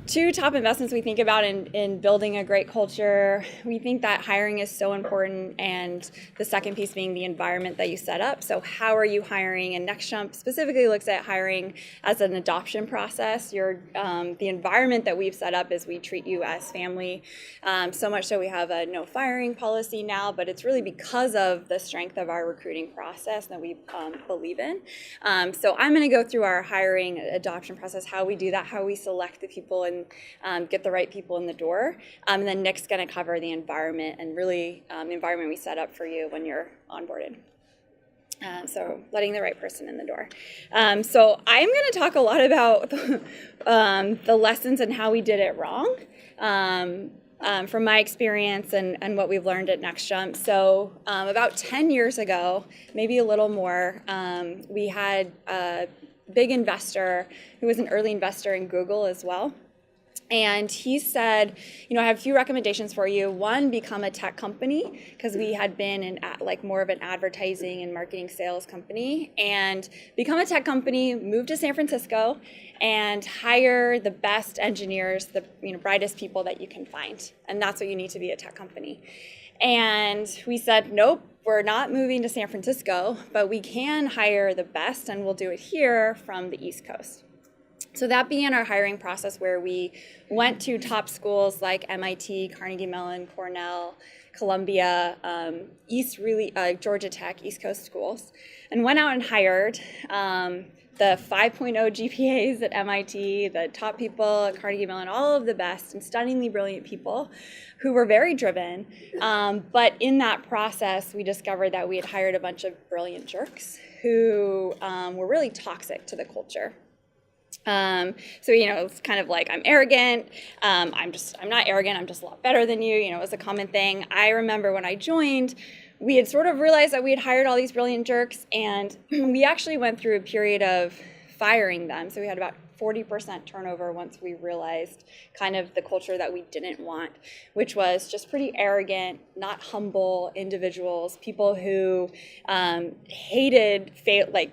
two top investments we think about in building a great culture. We think that hiring is so important, and the second piece being the environment that you set up. So how are you hiring? And NextJump specifically looks at hiring as an adoption process. The environment that we've set up is we treat you as family. So much so we have a no firing policy now, but it's really because of the strength of our recruiting process that we believe in. So I'm going to go through our hiring adoption process, how we do that, how we select the people and get the right people in the door. And then Nick's going to cover the environment and really the environment we set up for you when you're onboarded. So letting the right person in the door. So I'm going to talk a lot about the lessons and how we did it wrong from my experience and what we've learned at NextJump. So about 10 years ago, maybe a little more, we had a big investor who was an early investor in Google as well. And he said, I have a few recommendations for you. One, become a tech company, because we had been in more of an advertising and marketing sales company. And become a tech company, move to San Francisco, and hire the best engineers, the brightest people that you can find. And that's what you need to be a tech company. And we said, nope, we're not moving to San Francisco, but we can hire the best, and we'll do it here from the East Coast. So that began our hiring process, where we went to top schools like MIT, Carnegie Mellon, Cornell, Columbia, Georgia Tech, East Coast schools, and went out and hired the 5.0 GPAs at MIT, the top people at Carnegie Mellon, all of the best and stunningly brilliant people who were very driven. But in that process, we discovered that we had hired a bunch of brilliant jerks who were really toxic to the culture. It's kind of like, I'm arrogant. I'm not arrogant. I'm just a lot better than you. It was a common thing. I remember when I joined, we had sort of realized that we had hired all these brilliant jerks, and we actually went through a period of firing them. So we had about 40% turnover once we realized kind of the culture that we didn't want, which was just pretty arrogant, not humble individuals, people who hated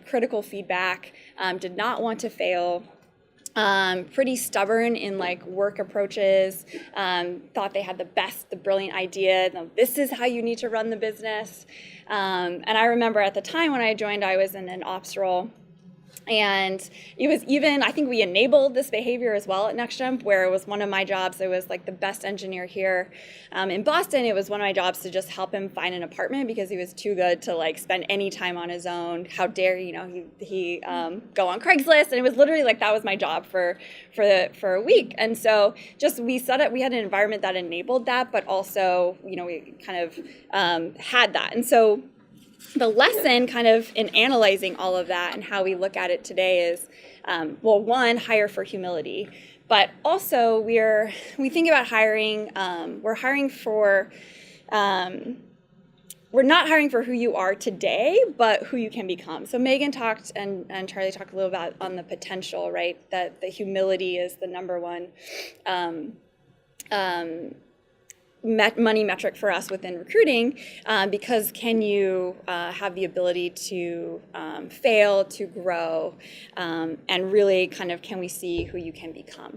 critical feedback, did not want to fail. Pretty stubborn in work approaches, thought they had the brilliant idea. No, this is how you need to run the business. And I remember at the time when I joined, I was in an ops role. And it was I think we enabled this behavior as well at NextJump, where it was one of my jobs. I was the best engineer here in Boston. It was one of my jobs to just help him find an apartment because he was too good to spend any time on his own. How dare he go on Craigslist? And it was literally that was my job for a week. And so we had an environment that enabled that, but also we kind of had that. And so the lesson kind of in analyzing all of that and how we look at it today is, one, hire for humility, but also we think about hiring, we're not hiring for who you are today, but who you can become. So Megan talked and Charlie talked a little about on the potential, right? That the humility is the number one money metric for us within recruiting, because can you have the ability to fail, to grow, and really kind of can we see who you can become?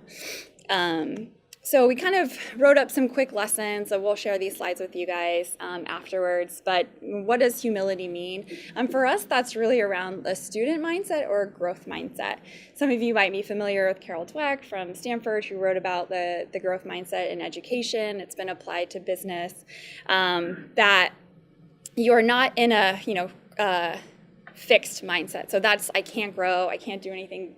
So we kind of wrote up some quick lessons, so we'll share these slides with you guys afterwards. But what does humility mean? For us, that's really around a student mindset or a growth mindset. Some of you might be familiar with Carol Dweck from Stanford, who wrote about the growth mindset in education. It's been applied to business, that you're not in a fixed mindset. So that's, I can't grow, I can't do anything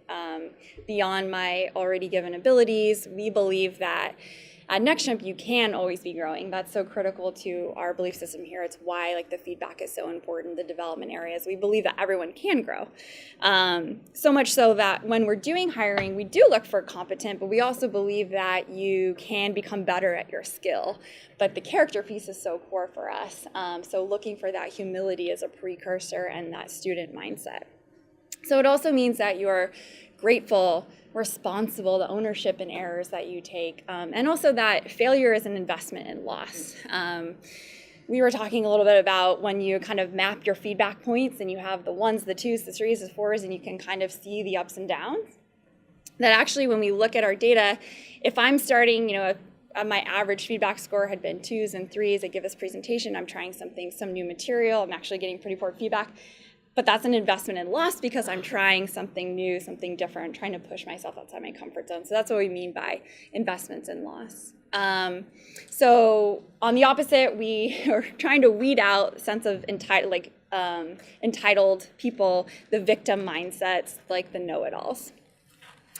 beyond my already given abilities. We believe that at NextJump you can always be growing. That's so critical to our belief system here. It's why the feedback is so important, the development areas. We believe that everyone can grow. So much so that when we're doing hiring, we do look for competent, but we also believe that you can become better at your skill. But the character piece is so core for us. So looking for that humility as a precursor and that student mindset. So it also means that you're grateful, responsible, the ownership and errors that you take, and also that failure is an investment in loss. We were talking a little bit about when you kind of map your feedback points and you have the ones, the twos, the threes, the fours, and you can kind of see the ups and downs. that actually when we look at our data, if I'm starting, my average feedback score had been 2s and 3s. I give this presentation, I'm trying some new material, I'm actually getting pretty poor feedback. But that's an investment in loss because I'm trying something new, something different, trying to push myself outside my comfort zone. So that's what we mean by investments in loss. So on the opposite, we are trying to weed out sense of entitled people, the victim mindsets, like the know-it-alls.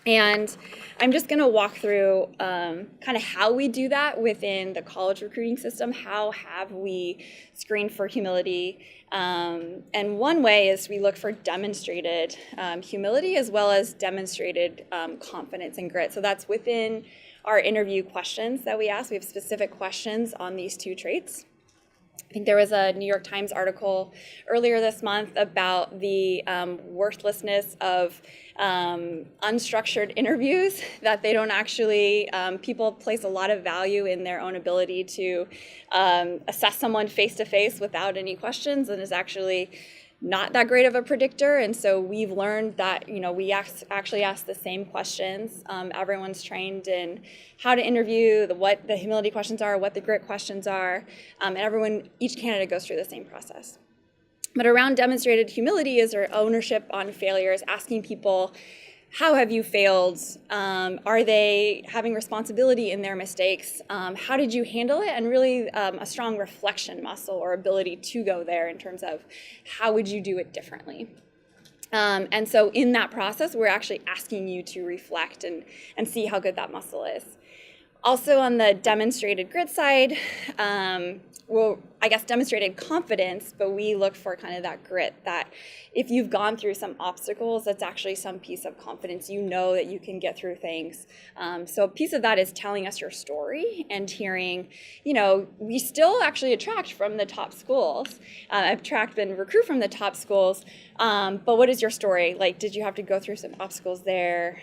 And I'm just going to walk through kind of how we do that within the college recruiting system. How have we screened for humility? And one way is we look for demonstrated humility as well as demonstrated confidence and grit. So that's within our interview questions that we ask. We have specific questions on these two traits. I think there was a New York Times article earlier this month about the worthlessness of unstructured interviews, that they don't actually, people place a lot of value in their own ability to assess someone face-to-face without any questions, and is actually not that great of a predictor. And so we've learned that, we actually ask the same questions. Everyone's trained in how to interview, what the humility questions are, what the grit questions are, and each candidate goes through the same process. But around demonstrated humility is our ownership on failures, asking people, how have you failed? Are they having responsibility in their mistakes? How did you handle it? And really a strong reflection muscle or ability to go there in terms of how would you do it differently? And so in that process, we're actually asking you to reflect and see how good that muscle is. Also on the demonstrated grit side, demonstrated confidence, but we look for kind of that grit, that if you've gone through some obstacles, that's actually some piece of confidence. You know that you can get through things. So a piece of that is telling us your story and hearing, we still actually attract from the top schools. I've been recruit from the top schools, but what is your story? Like, did you have to go through some obstacles there?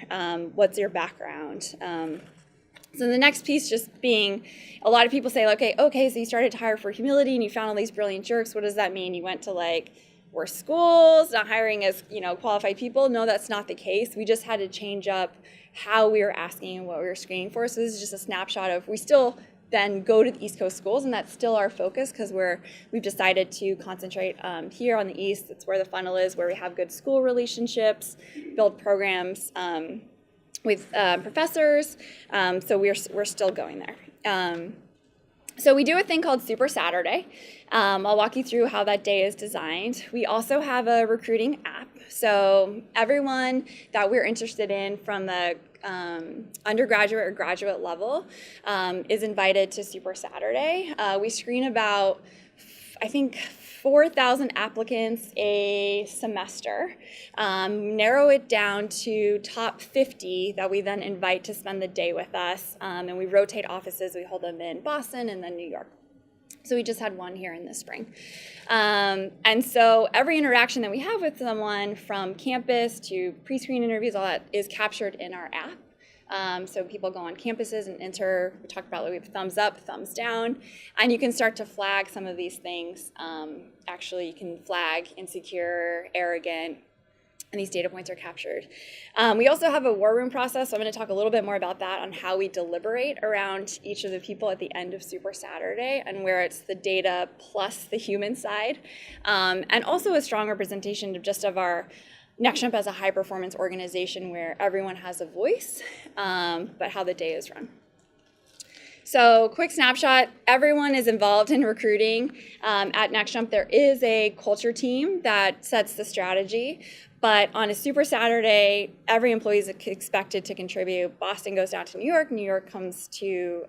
What's your background? So the next piece just being, a lot of people say, okay, so you started to hire for humility and you found all these brilliant jerks. What does that mean? You went to worse schools, not hiring as qualified people? No, that's not the case. We just had to change up how we were asking and what we were screening for. So this is just a snapshot of, we still then go to the East Coast schools, and that's still our focus because we've decided to concentrate here on the East. That's where the funnel is, where we have good school relationships, build programs with professors, so we're still going there. So we do a thing called Super Saturday. I'll walk you through how that day is designed. We also have a recruiting app. So everyone that we're interested in from the undergraduate or graduate level is invited to Super Saturday. We screen about, I think, 4,000 applicants a semester, narrow it down to top 50 that we then invite to spend the day with us, and we rotate offices. We hold them in Boston and then New York. So we just had one here in the spring. And so every interaction that we have with someone, from campus to pre-screen interviews, all that is captured in our app. So people go on campuses and enter. We talked about, we have thumbs up, thumbs down, and you can start to flag some of these things. Actually, you can flag insecure, arrogant, and these data points are captured. We also have a war room process, so I'm going to talk a little bit more about that, on how we deliberate around each of the people at the end of Super Saturday, and where it's the data plus the human side, and also a strong representation of our NextJump as a high-performance organization where everyone has a voice, but how the day is run. So quick snapshot, everyone is involved in recruiting. At NextJump, there is a culture team that sets the strategy, but on a Super Saturday, every employee is expected to contribute. Boston goes down to New York comes to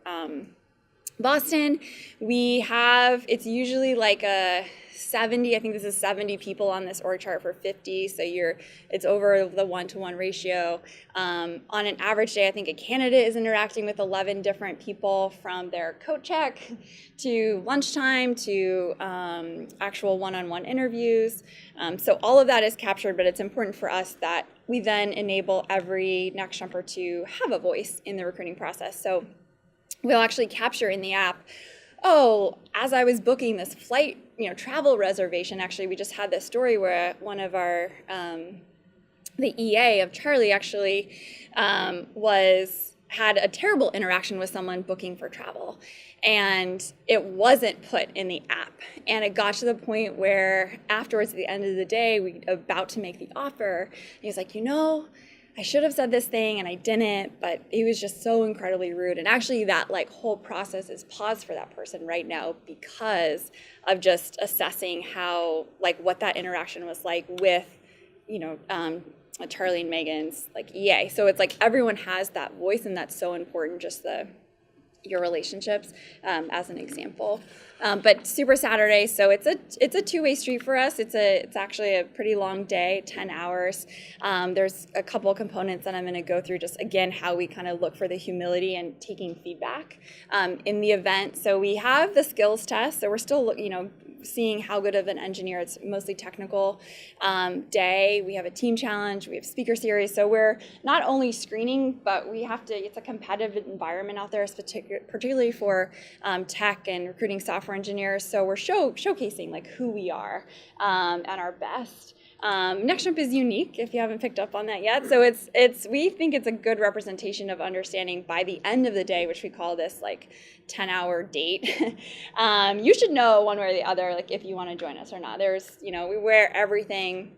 Boston. It's usually like a 70, I think this is 70 people on this org chart for 50, so it's over the 1-to-1 ratio. On an average day, I think a candidate is interacting with 11 different people, from their coat check to lunchtime to actual one-on-one interviews. So all of that is captured, but it's important for us that we then enable every NextJumper to have a voice in the recruiting process. So we'll actually capture in the app, as I was booking this flight, travel reservation, actually, we just had this story where one of our the EA of Charlie actually had a terrible interaction with someone booking for travel, and it wasn't put in the app. And it got to the point where afterwards, at the end of the day, we were about to make the offer, and he was like, I should have said this thing and I didn't, but he was just so incredibly rude. And actually that whole process is paused for that person right now because of just assessing how, what that interaction was like with, Charlie and Megan's EA. So it's everyone has that voice, and that's so important, just your relationships as an example. But Super Saturday, so it's a two-way street for us. It's actually a pretty long day, 10 hours. There's a couple components that I'm going to go through, just again how we kind of look for the humility and taking feedback in the event. So we have the skills test, so we're still seeing how good of an engineer. It's mostly technical day. We have a team challenge, we have speaker series. So we're not only screening, but we have to, it's a competitive environment out there, particularly for tech and recruiting software engineers. So we're showcasing who we are at our best. Next Jump is unique, if you haven't picked up on that yet. So we think it's a good representation of understanding by the end of the day, which we call this 10-hour date. You should know one way or the other, if you want to join us or not. There's, we wear everything.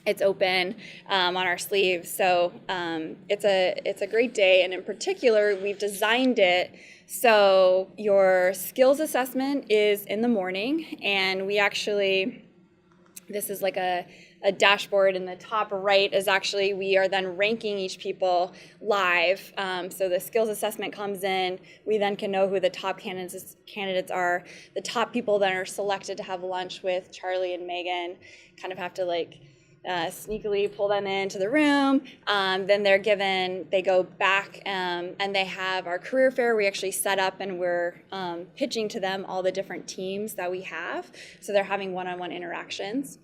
It's open on our sleeves. So it's a great day. And in particular, we've designed it so your skills assessment is in the morning, and we actually, this is a dashboard in the top right is actually, we are then ranking each people live. So the skills assessment comes in, we then can know who the top candidates are. The top people that are selected to have lunch with Charlie and Megan kind of have to sneakily pull them into the room. Then they go back and they have our career fair. We actually set up and we're pitching to them all the different teams that we have. So they're having one-on-one interactions.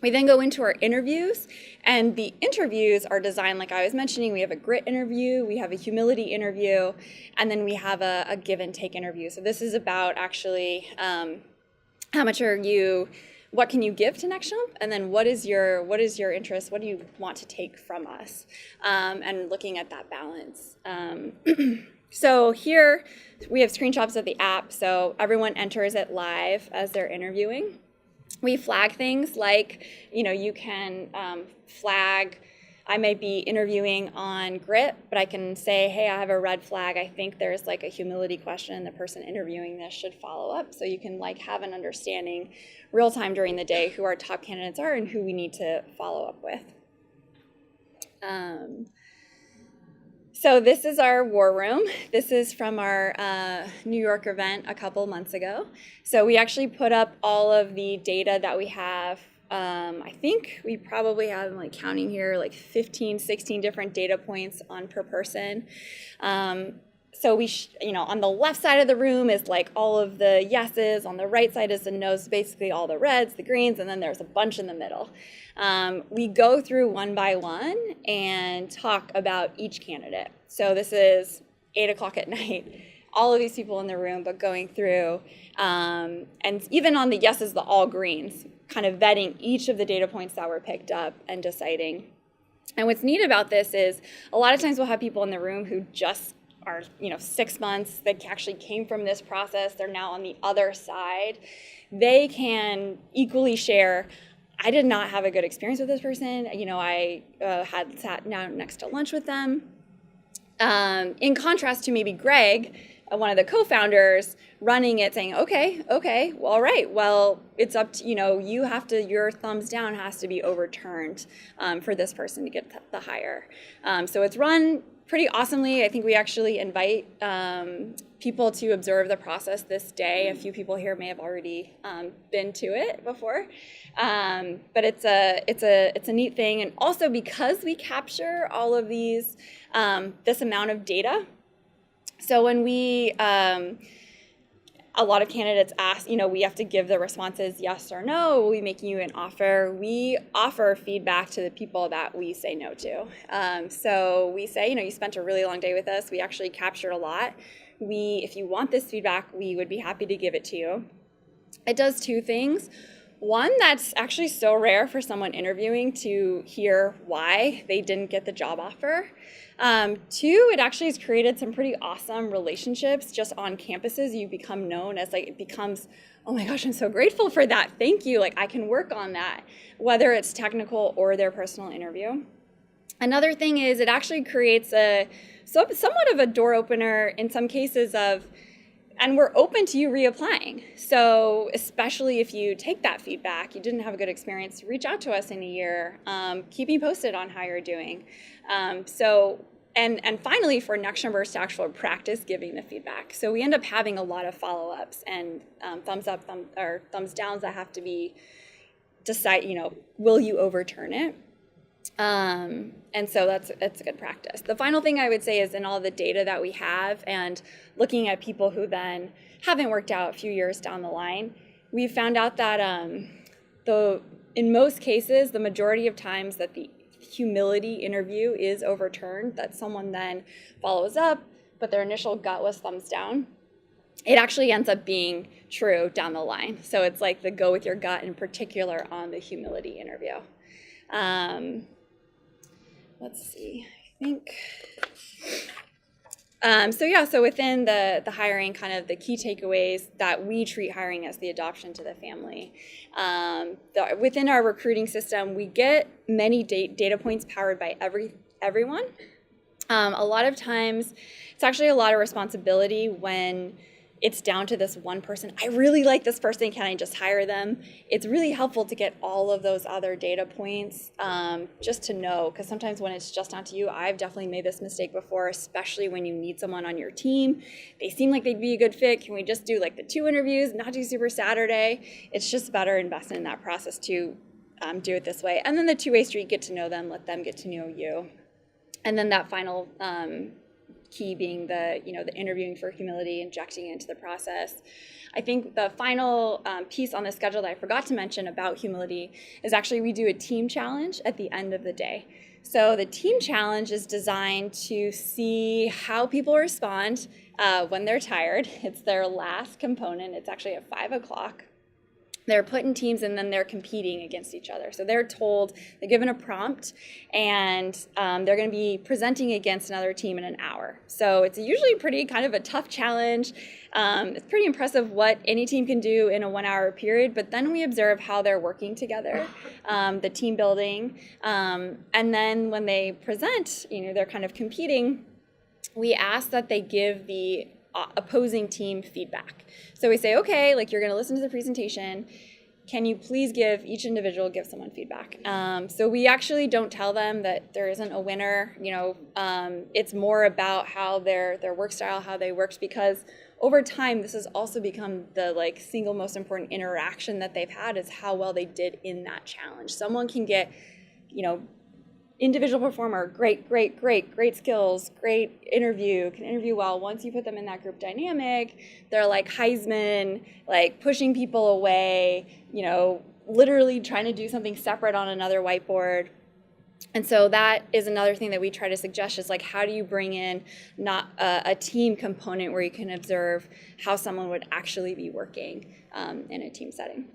We then go into our interviews, and the interviews are designed, like I was mentioning, we have a grit interview, we have a humility interview, and then we have a give and take interview. So this is about actually how much what can you give to Next Jump, and then what is your interest, what do you want to take from us, and looking at that balance. So here we have screenshots of the app, so everyone enters it live as they're interviewing. We flag things you can flag, I might be interviewing on grit, but I can say, hey, I have a red flag. I think there's a humility question. The person interviewing this should follow up. So you can have an understanding real time during the day who our top candidates are and who we need to follow up with. So this is our war room. This is from our New York event a couple months ago. So we actually put up all of the data that we have. I think we probably have, counting here, 15, 16 different data points on per person. So we, on the left side of the room is all of the yeses. On the right side is the no's, basically all the reds, the greens, and then there's a bunch in the middle. We go through one by one and talk about each candidate. So this is 8 o'clock at night, all of these people in the room, but going through, and even on the yeses, the all greens, kind of vetting each of the data points that were picked up and deciding. And what's neat about this is a lot of times we'll have people in the room who just are 6 months, that actually came from this process, they're now on the other side. They can equally share, I did not have a good experience with this person. I had sat down next to lunch with them. In contrast to maybe Greg, one of the co-founders, running it saying, okay, well, all right, well, it's up to, you have to, your thumbs down has to be overturned for this person to get the hire. So it's run pretty awesomely. I think we actually invite people to observe the process this day. A few people here may have already been to it before, but it's a neat thing. And also because we capture all of these, this amount of data. So when we, a lot of candidates ask, we have to give the responses yes or no. Will we make you an offer? We offer feedback to the people that we say no to. So we say, you spent a really long day with us. We actually captured a lot. If you want this feedback, we would be happy to give it to you. It does two things. One, that's actually so rare for someone interviewing to hear why they didn't get the job offer. Two, it actually has created some pretty awesome relationships just on campuses. You become known as like, it becomes, oh my gosh, I'm so grateful for that. Thank you. Like I can work on that, whether it's technical or their personal interview. Another thing is it actually creates somewhat of a door opener in some cases of, and we're open to you reapplying. So especially if you take that feedback, you didn't have a good experience, reach out to us in a year, keep me posted on how you're doing. And finally, for next jumpers to actually practice giving the feedback. So we end up having a lot of follow-ups and thumbs up or thumbs downs that have to be decide, will you overturn it? And so that's a good practice. The final thing I would say is in all the data that we have and looking at people who then haven't worked out a few years down the line, we found out that in most cases, the majority of times that the humility interview is overturned, that someone then follows up, but their initial gut was thumbs down, it actually ends up being true down the line. So it's like the go with your gut in particular on the humility interview. Let's see, I think. So within the hiring, kind of the key takeaways that we treat hiring as the adoption to the family. Within our recruiting system, we get many data points powered by everyone. A lot of times, it's actually a lot of responsibility when it's down to this one person. I really like this person, can I just hire them? It's really helpful to get all of those other data points just to know, because sometimes when it's just down to you, I've definitely made this mistake before, especially when you need someone on your team. They seem like they'd be a good fit. Can we just do like the 2 interviews, not do Super Saturday? It's just better investment in that process to do it this way. And then the two-way street, get to know them, let them get to know you. And then that final key being the interviewing for humility, injecting it into the process. I think the final piece on the schedule that I forgot to mention about humility is actually we do a team challenge at the end of the day. So the team challenge is designed to see how people respond when they're tired. It's their last component. It's actually at 5 o'clock. They're put in teams and then they're competing against each other. So they're given a prompt, and they're going to be presenting against another team in an hour. So it's usually pretty kind of a tough challenge. It's pretty impressive what any team can do in a 1-hour period, but then we observe how they're working together, the team building. And then when they present, they're kind of competing, we ask that they give the opposing team feedback. So we say, okay, like you're going to listen to the presentation. Can you please give each individual, give someone feedback? So we actually don't tell them that there isn't a winner. It's more about how their work style, how they worked, because over time, this has also become the single most important interaction that they've had is how well they did in that challenge. Someone can get, individual performer, great skills, great interview, can interview well. Once you put them in that group dynamic, they're like Heisman, like pushing people away, literally trying to do something separate on another whiteboard. And so that is another thing that we try to suggest is how do you bring in not a team component where you can observe how someone would actually be working in a team setting.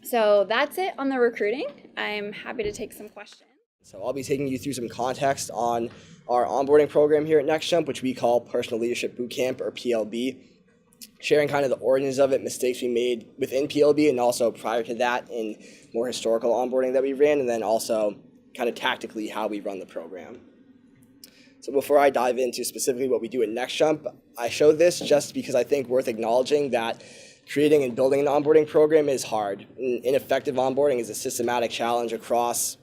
So that's it on the recruiting. I'm happy to take some questions. So I'll be taking you through some context on our onboarding program here at NextJump, which we call Personal Leadership Bootcamp, or PLB, sharing kind of the origins of it, mistakes we made within PLB, and also prior to that in more historical onboarding that we ran, and then also kind of tactically how we run the program. So before I dive into specifically what we do at NextJump, I showed this just because I think worth acknowledging that creating and building an onboarding program is hard. Ineffective onboarding is a systematic challenge across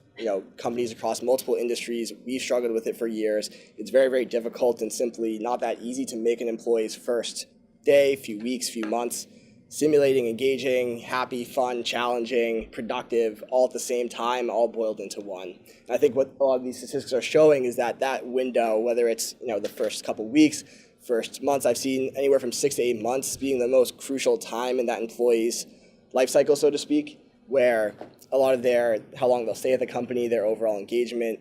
companies across multiple industries. We've struggled with it for years. It's very, very difficult and simply not that easy to make an employee's first day, few weeks, few months, stimulating, engaging, happy, fun, challenging, productive, all at the same time, all boiled into one. And I think what a lot of these statistics are showing is that window, whether it's the first couple weeks, first months, I've seen anywhere from 6 to 8 months being the most crucial time in that employee's life cycle, so to speak, where a lot of how long they'll stay at the company, their overall engagement,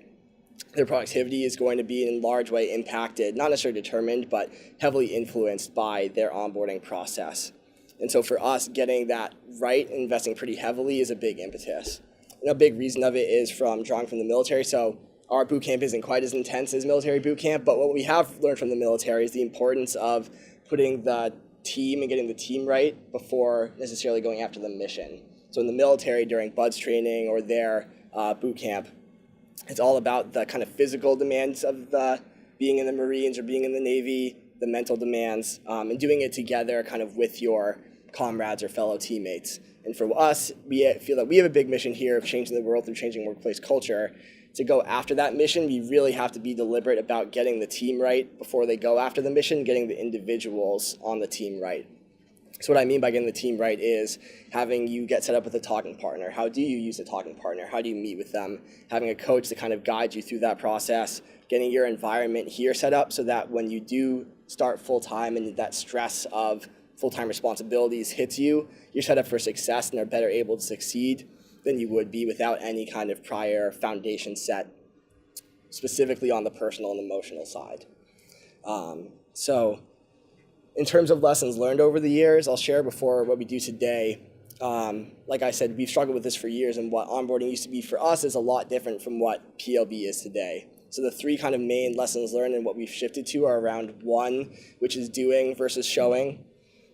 their productivity is going to be in large way impacted, not necessarily determined, but heavily influenced by their onboarding process. And so for us, getting that right and investing pretty heavily is a big impetus. And a big reason of it is drawing from the military. So our boot camp isn't quite as intense as military boot camp, but what we have learned from the military is the importance of putting the team and getting the team right before necessarily going after the mission. So in the military, during BUDS training or their boot camp, it's all about the kind of physical demands of being in the Marines or being in the Navy, the mental demands, and doing it together kind of with your comrades or fellow teammates. And for us, we feel that we have a big mission here of changing the world through changing workplace culture. To go after that mission, we really have to be deliberate about getting the team right before they go after the mission, getting the individuals on the team right. So what I mean by getting the team right is having you get set up with a talking partner. How do you use a talking partner? How do you meet with them? Having a coach to kind of guide you through that process, getting your environment here set up so that when you do start full-time and that stress of full-time responsibilities hits you, you're set up for success and are better able to succeed than you would be without any kind of prior foundation set, specifically on the personal and emotional side. So in terms of lessons learned over the years, I'll share before what we do today. Like I said, we've struggled with this for years, and what onboarding used to be for us is a lot different from what PLB is today. So the three kind of main lessons learned and what we've shifted to are around one, which is doing versus showing.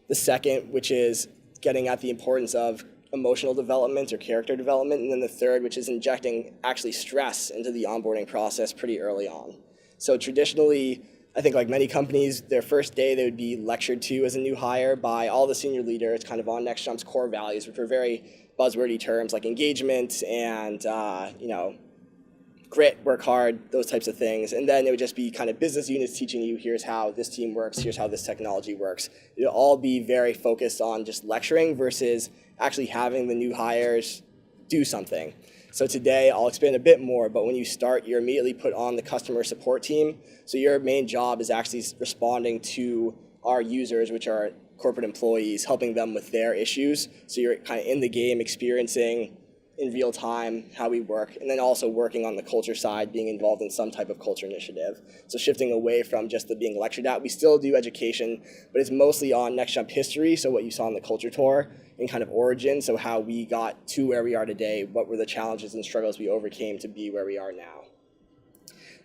The second, which is getting at the importance of emotional development or character development. And then the third, which is injecting actually stress into the onboarding process pretty early on. So traditionally, I think like many companies, their first day they would be lectured to as a new hire by all the senior leaders kind of on NextJump's core values, which are very buzzwordy terms like engagement and grit, work hard, those types of things. And then it would just be kind of business units teaching you, here's how this team works, here's how this technology works. It would all be very focused on just lecturing versus actually having the new hires do something. So today, I'll expand a bit more, but when you start, you're immediately put on the customer support team. So your main job is actually responding to our users, which are corporate employees, helping them with their issues. So you're kind of in the game, experiencing in real time how we work, and then also working on the culture side, being involved in some type of culture initiative. So shifting away from just the being lectured at. We still do education, but it's mostly on NextJump history, so what you saw on the culture tour, and kind of origin, so how we got to where we are today, what were the challenges and struggles we overcame to be where we are now.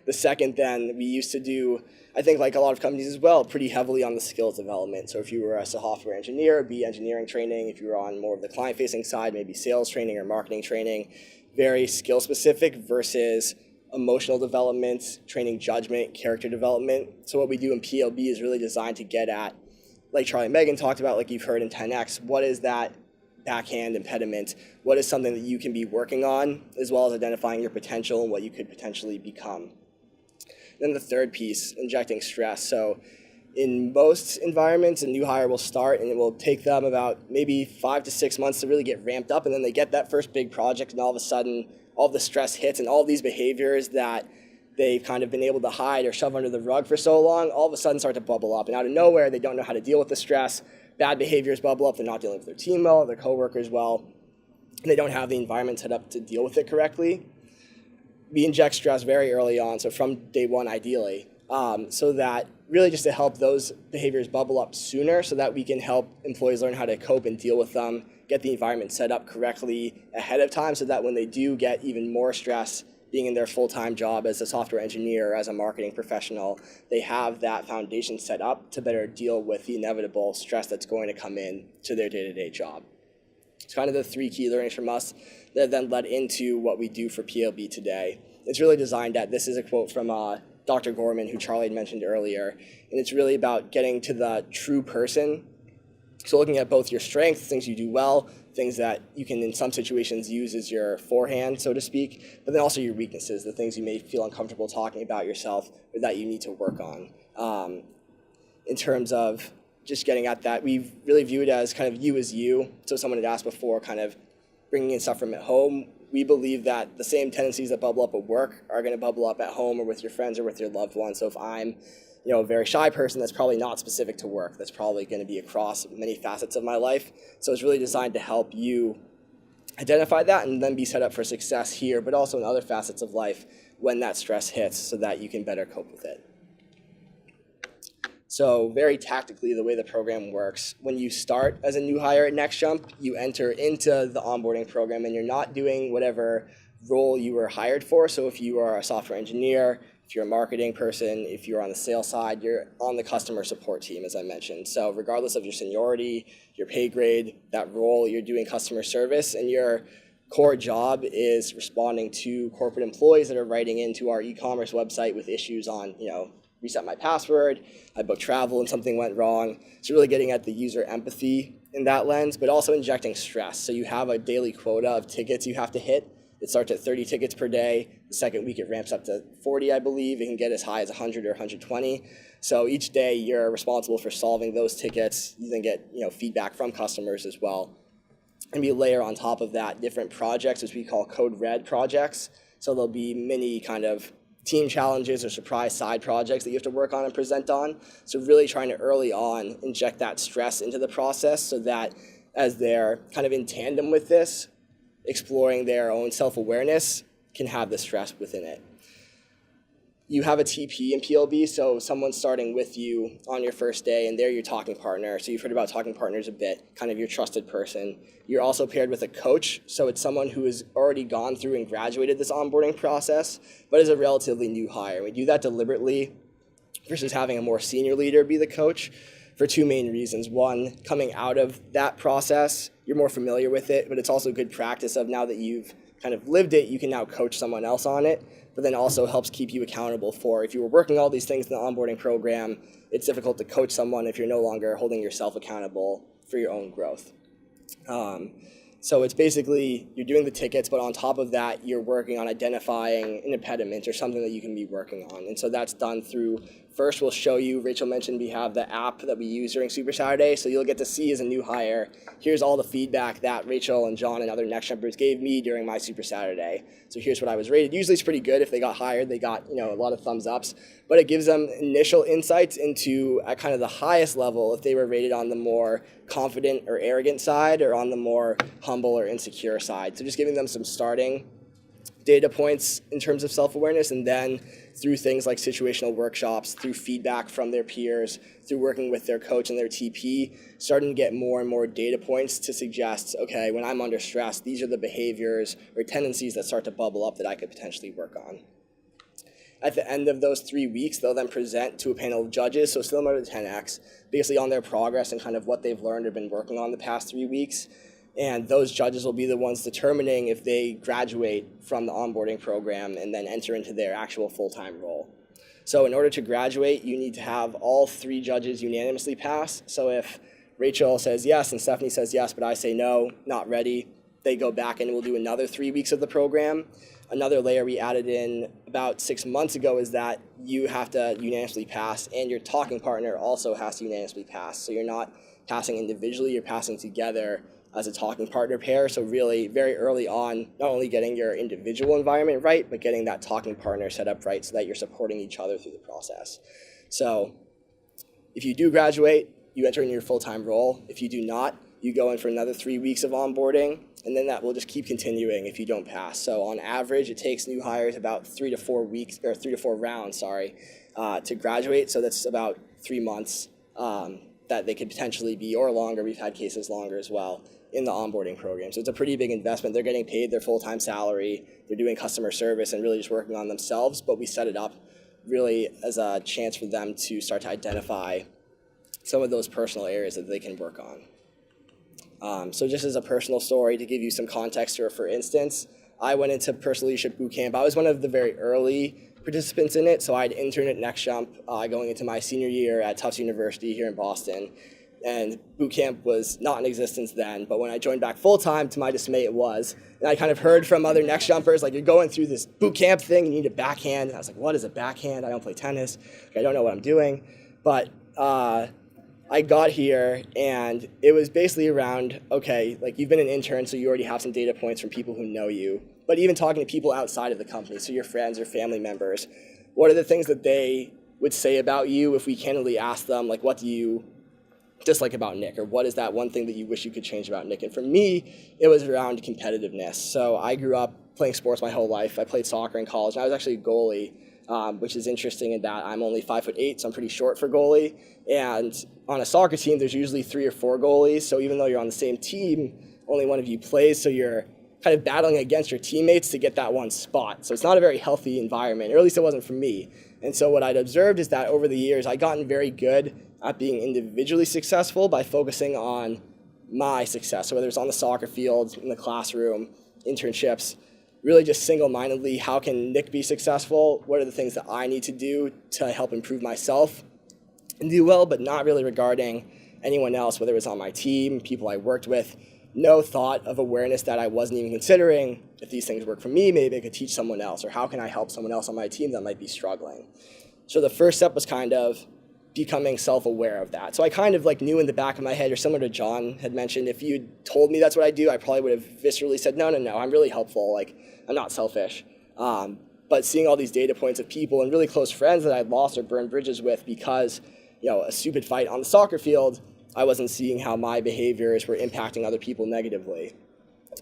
The second then, we used to do, I think like a lot of companies as well, pretty heavily on the skills development. So if you were a software engineer, it'd be engineering training. If you were on more of the client-facing side, maybe sales training or marketing training, very skill-specific versus emotional development, training judgment, character development. So what we do in PLB is really designed to get at, like Charlie and Megan talked about, like you've heard in 10X, what is that backhand impediment? What is something that you can be working on, as well as identifying your potential and what you could potentially become. Then the third piece, injecting stress. So in most environments, a new hire will start and it will take them about maybe 5 to 6 months to really get ramped up, and then they get that first big project and all of a sudden all the stress hits and all these behaviors that they've kind of been able to hide or shove under the rug for so long, all of a sudden start to bubble up. And out of nowhere, they don't know how to deal with the stress. Bad behaviors bubble up. They're not dealing with their team well, their coworkers well. And they don't have the environment set up to deal with it correctly. We inject stress very early on, so from day one ideally, so that really just to help those behaviors bubble up sooner so that we can help employees learn how to cope and deal with them, get the environment set up correctly ahead of time so that when they do get even more stress being in their full-time job as a software engineer or as a marketing professional, they have that foundation set up to better deal with the inevitable stress that's going to come in to their day-to-day job. It's kind of the three key learnings from us that then led into what we do for PLB today. It's really designed at, this is a quote from Dr. Gorman, who Charlie had mentioned earlier, and it's really about getting to the true person. So looking at both your strengths, things you do well, things that you can in some situations use as your forehand, so to speak, but then also your weaknesses, the things you may feel uncomfortable talking about yourself or that you need to work on. In terms of just getting at that, we really view it as kind of you as you. So someone had asked before, kind of bringing in stuff from at home. We believe that the same tendencies that bubble up at work are going to bubble up at home or with your friends or with your loved ones. So if I'm a very shy person, that's probably not specific to work. That's probably going to be across many facets of my life. So it's really designed to help you identify that and then be set up for success here, but also in other facets of life when that stress hits so that you can better cope with it. So very tactically, the way the program works, when you start as a new hire at NextJump, you enter into the onboarding program and you're not doing whatever role you were hired for. So if you are a software engineer, if you're a marketing person, if you're on the sales side, you're on the customer support team, as I mentioned. So regardless of your seniority, your pay grade, that role, you're doing customer service, and your core job is responding to corporate employees that are writing into our e-commerce website with issues on, reset my password, I booked travel and something went wrong. So really getting at the user empathy in that lens, but also injecting stress. So you have a daily quota of tickets you have to hit. It starts at 30 tickets per day. The second week it ramps up to 40, I believe. It can get as high as 100 or 120. So each day you're responsible for solving those tickets. You then get feedback from customers as well. And we layer on top of that different projects, which we call code red projects. So there'll be many kind of team challenges or surprise side projects that you have to work on and present on. So really trying to early on inject that stress into the process so that as they're kind of in tandem with this, exploring their own self-awareness can have the stress within it. You have a TP in PLB, so someone's starting with you on your first day, and they're your talking partner. So you've heard about talking partners a bit, kind of your trusted person. You're also paired with a coach, so it's someone who has already gone through and graduated this onboarding process, but is a relatively new hire. We do that deliberately versus having a more senior leader be the coach for two main reasons. One, coming out of that process, you're more familiar with it, but it's also good practice of now that you've kind of lived it, you can now coach someone else on it, but then also helps keep you accountable for if you were working all these things in the onboarding program, it's difficult to coach someone if you're no longer holding yourself accountable for your own growth. So it's basically you're doing the tickets, but on top of that, you're working on identifying an impediment or something that you can be working on. And so that's done through, first we'll show you, Rachel mentioned we have the app that we use during Super Saturday, so you'll get to see as a new hire, here's all the feedback that Rachel and John and other Next Jumpers gave me during my Super Saturday. So here's what I was rated. Usually it's pretty good. If they got hired, they got a lot of thumbs ups, but it gives them initial insights into at kind of the highest level if they were rated on the more confident or arrogant side or on the more humble or insecure side. So just giving them some starting data points in terms of self-awareness, and then through things like situational workshops, through feedback from their peers, through working with their coach and their TP, starting to get more and more data points to suggest, okay, when I'm under stress, these are the behaviors or tendencies that start to bubble up that I could potentially work on. At the end of those 3 weeks, they'll then present to a panel of judges, so similar to 10X, basically on their progress and kind of what they've learned or been working on the past 3 weeks. And those judges will be the ones determining if they graduate from the onboarding program and then enter into their actual full-time role. So in order to graduate, you need to have all 3 judges unanimously pass. So if Rachel says yes and Stephanie says yes, but I say no, not ready, they go back and we'll do another 3 weeks of the program. Another layer we added in about 6 months ago is that you have to unanimously pass, and your talking partner also has to unanimously pass. So you're not passing individually, you're passing together as a talking partner pair. So really very early on, not only getting your individual environment right, but getting that talking partner set up right so that you're supporting each other through the process. So if you do graduate, you enter in your full-time role. If you do not, you go in for another 3 weeks of onboarding, and then that will just keep continuing if you don't pass. So on average, it takes new hires about 3 to 4 weeks, or 3 to 4 rounds, to graduate. So that's about 3 months that they could potentially be, or longer. We've had cases longer as well, in the onboarding program. So it's a pretty big investment. They're getting paid their full-time salary. They're doing customer service and really just working on themselves, but we set it up really as a chance for them to start to identify some of those personal areas that they can work on. So just as a personal story to give you some context here, for instance, I went into Personal Leadership Bootcamp. I was one of the very early participants in it, so I'd interned at NextJump going into my senior year at Tufts University here in Boston. And boot camp was not in existence then, but when I joined back full-time, to my dismay, it was. And I kind of heard from other Next Jumpers, like, you're going through this boot camp thing, you need a backhand. And I was like, what is a backhand? I don't play tennis. I don't know what I'm doing. But I got here, and it was basically around, okay, like, you've been an intern, so you already have some data points from people who know you. But even talking to people outside of the company, so your friends or family members, what are the things that they would say about you if we candidly ask them, like, what do you dislike about Nick, or what is that one thing that you wish you could change about Nick? And for me, it was around competitiveness. So I grew up playing sports my whole life. I played soccer in college, and I was actually a goalie which is interesting in that I'm only 5'8", so I'm pretty short for goalie. And on a soccer team, there's usually 3 or 4 goalies. So even though you're on the same team, only one of you plays. So you're kind of battling against your teammates to get that one spot. So it's not a very healthy environment, or at least it wasn't for me. And so what I'd observed is that over the years, I'd gotten very good at being individually successful by focusing on my success. So whether it's on the soccer field, in the classroom, internships, really just single-mindedly, how can Nick be successful? What are the things that I need to do to help improve myself and do well, but not really regarding anyone else, whether it was on my team, people I worked with. No thought of awareness that I wasn't even considering, if these things work for me, maybe I could teach someone else, or how can I help someone else on my team that might be struggling? So the first step was kind of becoming self-aware of that. So I kind of like knew in the back of my head, or similar to John had mentioned, if you told me that's what I do, I probably would have viscerally said, no, I'm really helpful, like I'm not selfish. But seeing all these data points of people and really close friends that I'd lost or burned bridges with because, a stupid fight on the soccer field, I wasn't seeing how my behaviors were impacting other people negatively.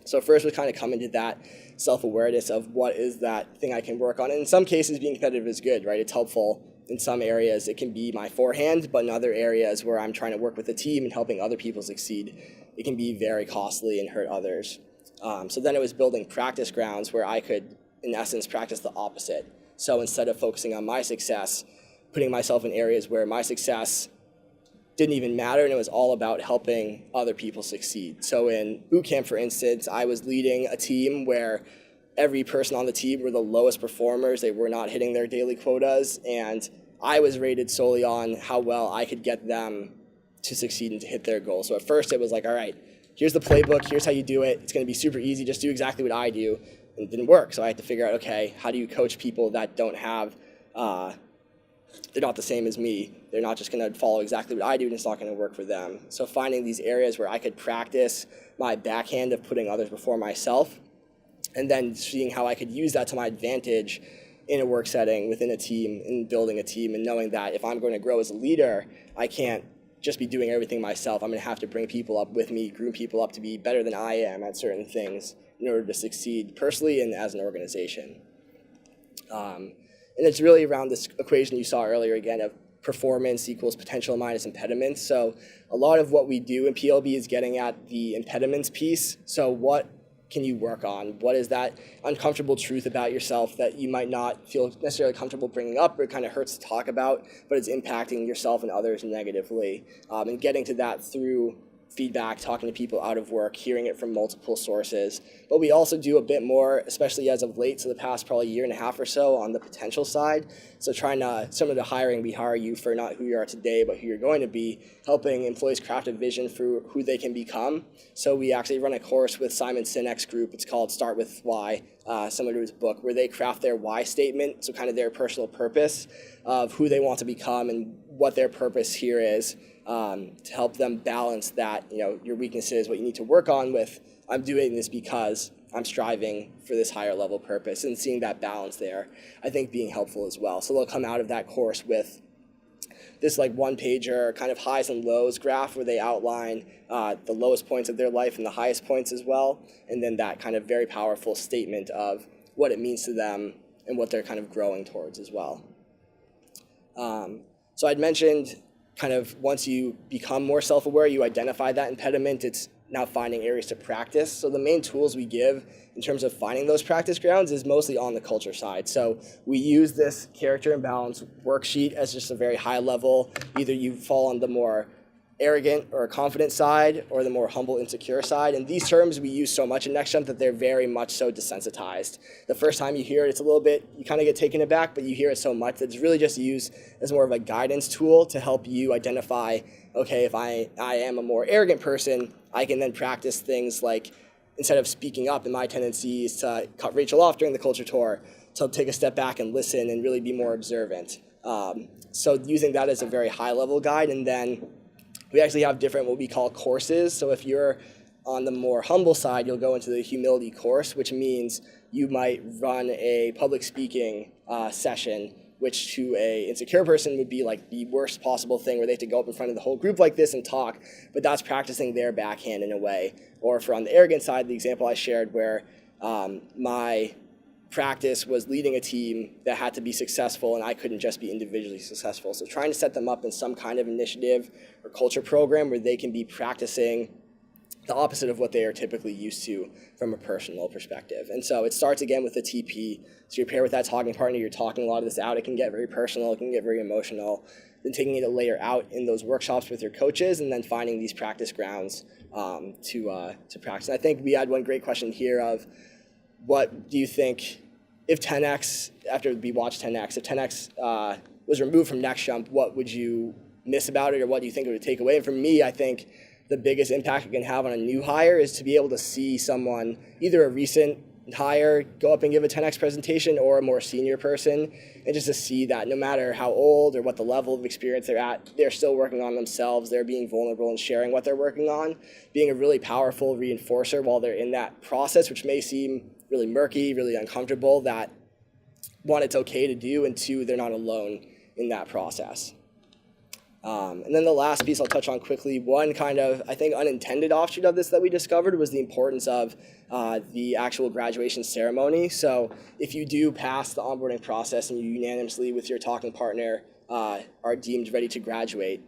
So first was kind of coming to that self-awareness of what is that thing I can work on. And in some cases, being competitive is good, right? It's helpful. In some areas, it can be my forehand, but in other areas where I'm trying to work with a team and helping other people succeed, it can be very costly and hurt others. So then it was building practice grounds where I could, in essence, practice the opposite. So instead of focusing on my success, putting myself in areas where my success didn't even matter, and it was all about helping other people succeed. So in boot camp, for instance, I was leading a team where every person on the team were the lowest performers. They were not hitting their daily quotas, and I was rated solely on how well I could get them to succeed and to hit their goals. So at first it was like, all right, here's the playbook, here's how you do it. It's going to be super easy, just do exactly what I do. And it didn't work, so I had to figure out, okay, how do you coach people that don't have they're not the same as me. They're not just going to follow exactly what I do, and it's not going to work for them. So finding these areas where I could practice my backhand of putting others before myself, and then seeing how I could use that to my advantage in a work setting, within a team, in building a team, and knowing that if I'm going to grow as a leader, I can't just be doing everything myself. I'm going to have to bring people up with me, groom people up to be better than I am at certain things in order to succeed personally and as an organization. And it's really around this equation you saw earlier again of performance equals potential minus impediments. So a lot of what we do in PLB is getting at the impediments piece. So what can you work on? What is that uncomfortable truth about yourself that you might not feel necessarily comfortable bringing up, or it kind of hurts to talk about, but it's impacting yourself and others negatively? And getting to that through feedback, talking to people out of work, hearing it from multiple sources. But we also do a bit more, especially as of late, so the past probably year and a half or so, on the potential side. So trying to, similar to hiring, we hire you for not who you are today, but who you're going to be, helping employees craft a vision for who they can become. So we actually run a course with Simon Sinek's group. It's called Start With Why, similar to his book, where they craft their why statement, so kind of their personal purpose of who they want to become and what their purpose here is. To help them balance that, your weaknesses, what you need to work on with, I'm doing this because I'm striving for this higher level purpose, and seeing that balance there, I think being helpful as well. So they'll come out of that course with this like one-pager kind of highs and lows graph where they outline the lowest points of their life and the highest points as well, and then that kind of very powerful statement of what it means to them and what they're kind of growing towards as well. So I'd mentioned kind of once you become more self-aware, you identify that impediment, it's now finding areas to practice. So the main tools we give in terms of finding those practice grounds is mostly on the culture side. So we use this character imbalance worksheet as just a very high level. Either you fall on the more arrogant or confident side, or the more humble, insecure side. And these terms we use so much in NextJump that they're very much so desensitized. The first time you hear it, it's a little bit, you kind of get taken aback, but you hear it so much that it's really just used as more of a guidance tool to help you identify, okay, if I am a more arrogant person, I can then practice things like, instead of speaking up, and my tendency is to cut Rachel off during the culture tour, to take a step back and listen and really be more observant. So using that as a very high level guide, and then we actually have different what we call courses. So if you're on the more humble side, you'll go into the humility course, which means you might run a public speaking session, which to a insecure person would be like the worst possible thing, where they have to go up in front of the whole group like this and talk, but that's practicing their backhand in a way. Or for on the arrogant side, the example I shared where my practice was leading a team that had to be successful, and I couldn't just be individually successful. So trying to set them up in some kind of initiative or culture program where they can be practicing the opposite of what they are typically used to from a personal perspective. And so it starts again with the TP. So you pair with that talking partner, you're talking a lot of this out. It can get very personal, it can get very emotional. Then taking it a layer out in those workshops with your coaches, and then finding these practice grounds to practice. And I think we had one great question here of, what do you think, if 10X, after we watched 10X, if 10X was removed from Next Jump, what would you miss about it, or what do you think it would take away? And for me, I think the biggest impact it can have on a new hire is to be able to see someone, either a recent hire, go up and give a 10X presentation, or a more senior person, and just to see that no matter how old or what the level of experience they're at, they're still working on themselves, they're being vulnerable and sharing what they're working on, being a really powerful reinforcer while they're in that process, which may seem really murky, really uncomfortable, that one, it's okay to do, and two, they're not alone in that process. And then the last piece I'll touch on quickly, one kind of, I think, unintended offshoot of this that we discovered was the importance of the actual graduation ceremony. So if you do pass the onboarding process and you unanimously with your talking partner are deemed ready to graduate,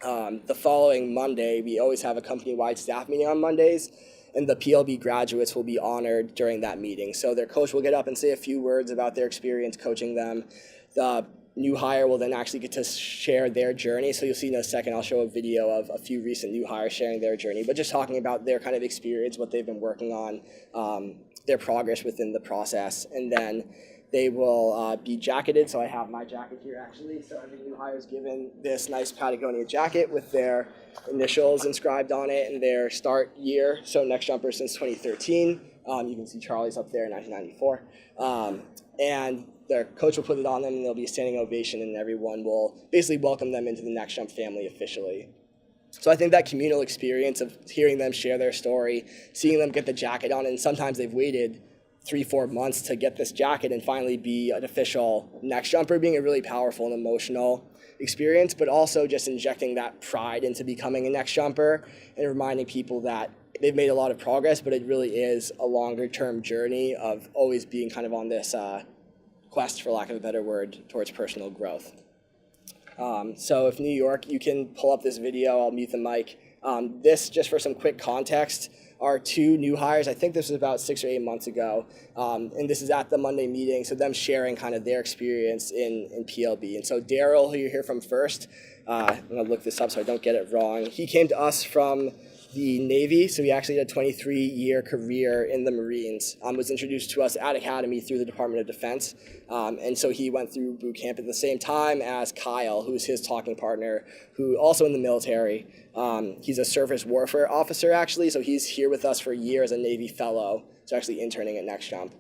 the following Monday, we always have a company-wide staff meeting on Mondays, and the PLB graduates will be honored during that meeting. So their coach will get up and say a few words about their experience coaching them. The new hire will then actually get to share their journey. So you'll see in a second, I'll show a video of a few recent new hires sharing their journey, but just talking about their kind of experience, what they've been working on, their progress within the process. And then they will be jacketed. So I have my jacket here actually. So every new hire is given this nice Patagonia jacket with their initials inscribed on it and their start year. So Next Jumper since 2013. You can see Charlie's up there in 1994. And their coach will put it on them, and there'll be a standing ovation, and everyone will basically welcome them into the Next Jump family officially. So I think that communal experience of hearing them share their story, seeing them get the jacket on, and sometimes they've waited 3-4 months to get this jacket and finally be an official Next Jumper, being a really powerful and emotional experience, but also just injecting that pride into becoming a Next Jumper and reminding people that they've made a lot of progress, but it really is a longer-term journey of always being kind of on this quest, for lack of a better word, towards personal growth. So if New York, you can pull up this video, I'll mute the mic. This, just for some quick context, are 2 new hires. I think this was about 6 or 8 months ago. And this is at the Monday meeting, so them sharing kind of their experience in PLB. And so Daryl, who you hear from first, I'm gonna look this up so I don't get it wrong. He came to us from the Navy, so he actually had a 23-year career in the Marines, was introduced to us at Academy through the Department of Defense, and so he went through boot camp at the same time as Kyle, who's his talking partner, who also in the military. He's a surface warfare officer, actually, so he's here with us for a year as a Navy fellow, so actually interning at Next Jump.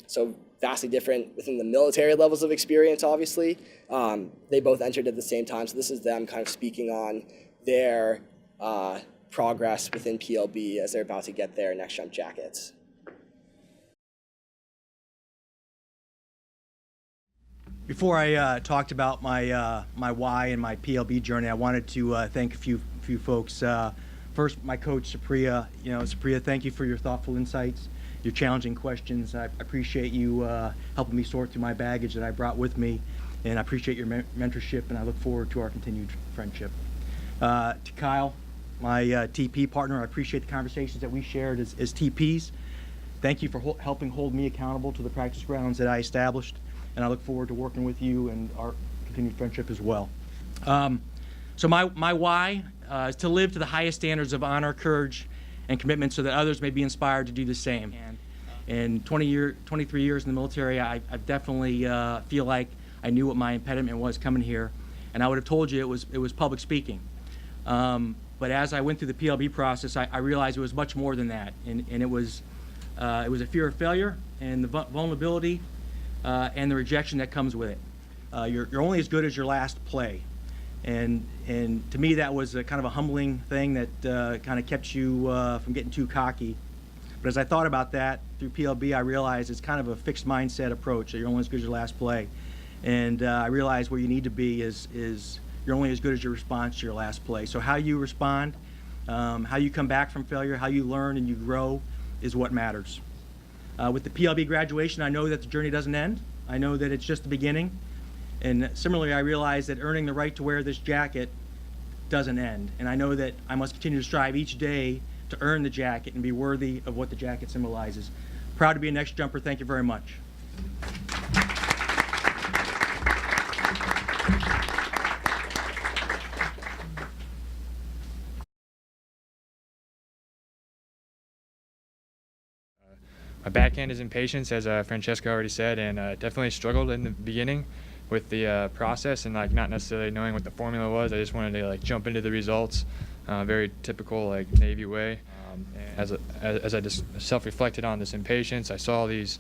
So vastly different within the military levels of experience, obviously. They both entered at the same time, so this is them kind of speaking on their progress within PLB as they're about to get their Next Jump jackets. Before I talked about my my why and my PLB journey, I wanted to thank a few folks. First, my coach Supriya. Supriya, thank you for your thoughtful insights, your challenging questions. I appreciate you helping me sort through my baggage that I brought with me, and I appreciate your mentorship, and I look forward to our continued friendship. To Kyle, my TP partner, I appreciate the conversations that we shared as TPs. Thank you for helping hold me accountable to the practice grounds that I established, and I look forward to working with you and our continued friendship as well. So my why is to live to the highest standards of honor, courage, and commitment so that others may be inspired to do the same. And in 23 years in the military, I definitely feel like I knew what my impediment was coming here, and I would have told you it was public speaking. But as I went through the PLB process, I realized it was much more than that, and it was a fear of failure and the vulnerability and the rejection that comes with it. You're only as good as your last play, and to me that was a kind of a humbling thing that kind of kept you from getting too cocky. But as I thought about that through PLB, I realized it's kind of a fixed mindset approach, that you're only as good as your last play, and I realized where you need to be is you're only as good as your response to your last play. So how you respond, how you come back from failure, how you learn and you grow is what matters. With the PLB graduation, I know that the journey doesn't end. I know that it's just the beginning. And similarly, I realize that earning the right to wear this jacket doesn't end. And I know that I must continue to strive each day to earn the jacket and be worthy of what the jacket symbolizes. Proud to be a Next Jumper. Thank you very much. My backhand is impatience, as Francesca already said, and definitely struggled in the beginning with the process and like not necessarily knowing what the formula was. I just wanted to like jump into the results, very typical like Navy way. As I just self-reflected on this impatience, I saw these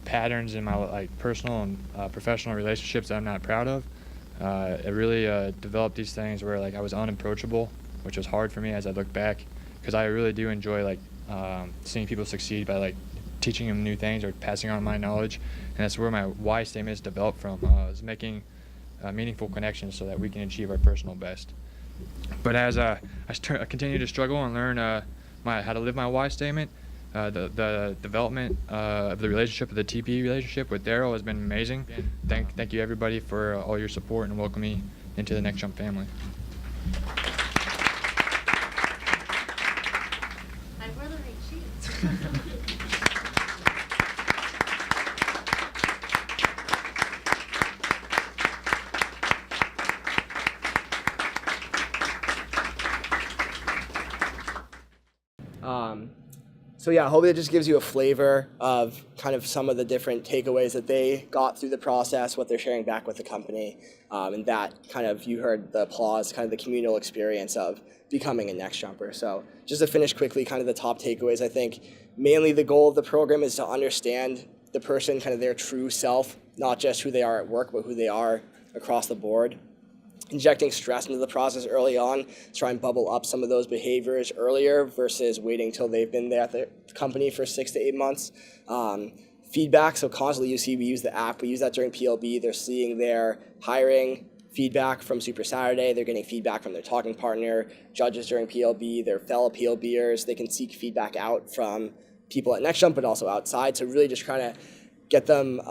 patterns in my like personal and professional relationships that I'm not proud of. It really developed these things where like I was unapproachable, which was hard for me as I look back, because I really do enjoy like seeing people succeed by like teaching them new things or passing on my knowledge, and that's where my why statement is developed from, is making meaningful connections so that we can achieve our personal best. But as I continue to struggle and learn how to live my why statement, the development of the relationship, of the TP relationship with Daryl has been amazing. Thank you everybody for all your support and welcoming me into the Next Jump family. I'd rather eat cheese. So yeah, hopefully it just gives you a flavor of kind of some of the different takeaways that they got through the process, what they're sharing back with the company, and that kind of, you heard the applause, kind of the communal experience of becoming a Next Jumper. So just to finish quickly, kind of the top takeaways, I think mainly the goal of the program is to understand the person, kind of their true self, not just who they are at work, but who they are across the board. Injecting stress into the process early on to try and bubble up some of those behaviors earlier versus waiting till they've been there at the company for 6 to 8 months. Feedback, so constantly you see we use the app, we use that during PLB. They're seeing their hiring feedback from Super Saturday, they're getting feedback from their talking partner, judges during PLB, their fellow PLBers. They can seek feedback out from people at Next Jump, but also outside, so really just kind of get them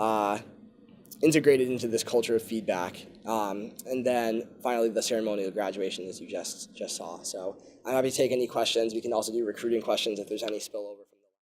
integrated into this culture of feedback. And then finally the ceremonial graduation, as you just saw. So I'm happy to take any questions. We can also do recruiting questions if there's any spillover.